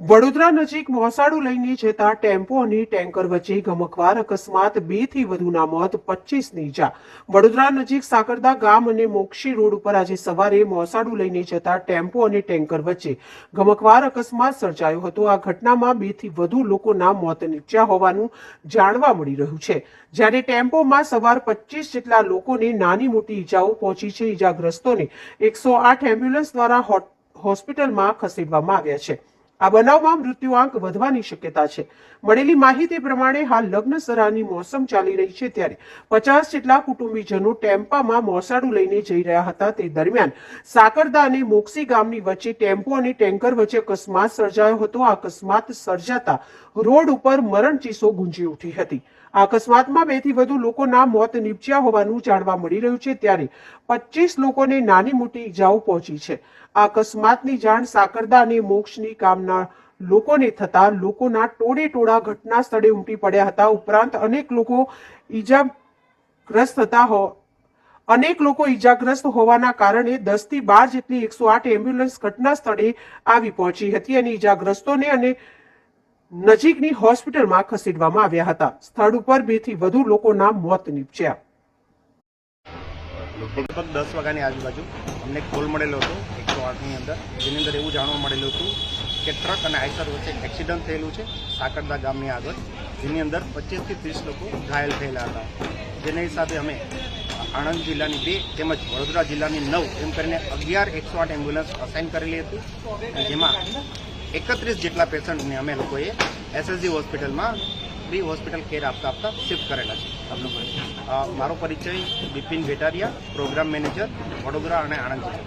વડોદરા નજીક મોસાળું લઈને જતા ટેમ્પો અને ટેન્કર વચ્ચે ગમખ્વાર અકસ્માત, 2 થી વધુના મોત, 25 ની ઈજા। વડોદરા નજીક સાકરદા ગામ અને મોક્ષી રોડ ઉપર આજે સવારે મોસાળું લઈને જતા ટેમ્પો અને ટેન્કર વચ્ચે ગમખ્વાર અકસ્માત સર્જાયો હતો। આ ઘટનામાં 2 થી વધુ લોકોના મોત નીપજ્યા હોવાનું જાણવા મળી રહ્યું છે, જ્યારે ટેમ્પોમાં સવાર 25 જેટલા લોકોને નાની મોટી ઈજાઓ પહોંચી છે। ઈજાગ્રસ્તોને 108 એમ્બ્યુલન્સ દ્વારા હોસ્પિટલમાં ખસેડવામાં આવ્યા છે। આ બનાવમાં મૃત્યુઆંક વધવાની શક્યતા છે। મળેલી માહિતી પ્રમાણે હાલ લગ્નસરાની મોસમ ચાલી રહી છે, ત્યારે 50 જેટલા કુટુંબીજનો ટેમ્પામાં મોસાળું લઈને જઈ રહ્યા હતા। તે દરમિયાન સાકરદા અને મોક્ષી ગામની વચ્ચે ટેમ્પો અને ટેન્કર વચ્ચે અકસ્માત સર્જાયો હતો। આ અકસ્માત સર્જાતા રોડ ઉપર મરણચીસો ગુંજી ઉઠી હતી। આ અકસ્માતમાં 2 થી વધુ લોકોના મોત નીપજ્યા હોવાનું જાણવા મળી રહ્યું છે, ત્યારે 25 લોકોને નાની મોટી ઈજાઓ પહોંચી છે। આ અકસ્માતની જાણ સાકરદા અને મોક્ષની ગામના લોકોને થતા લોકોના ટોળે-ટોળા ઘટના સ્થળે ઉમટી પડ્યા હતા। ઉપરાંત અનેક લોકો ઈજાગ્રસ્ત હોવાના કારણે 10 થી 12 જેટલી 108 એમ્બ્યુલન્સ ઘટના સ્થળે આવી પહોંચી હતી અને ઈજાગ્રસ્તોને અને નજીકની હોસ્પિટલમાં ખસેડવામાં આવ્યા હતા। સ્થળ ઉપર 2 થી વધુ લોકોના મોત નીપજ્યા। લગભગ 10 વાગ્યાની આજુબાજુ અમને કોલ મળેલો હતો 108ની અંદર, જેની અંદર એવું જાણવા મળેલું હતું કે ટ્રક અને આઈસર વચ્ચે એક્સિડન્ટ થયેલું છે સાકરદા ગામની આગળ, જેની અંદર 25 થી 30 લોકો ઘાયલ થયેલા હતા। જેના હિસાબે અમે આણંદ જિલ્લાની 2 તેમજ વડોદરા જિલ્લાની 9 એમ કરીને 11 108 એમ્બ્યુલન્સ અસાઇન કરેલી હતી, જેમાં 31 જેટલા પેશન્ટને અમે લોકોએ એસએસજી હોસ્પિટલમાં પ્રી હોસ્પિટલ કેર આપતા શિફ્ટ કરેલા છે। મારો પરિચય બિપિન વેટારિયા, પ્રોગ્રામ મેનેજર વડોદરા અને આણંદ જિલ્લા।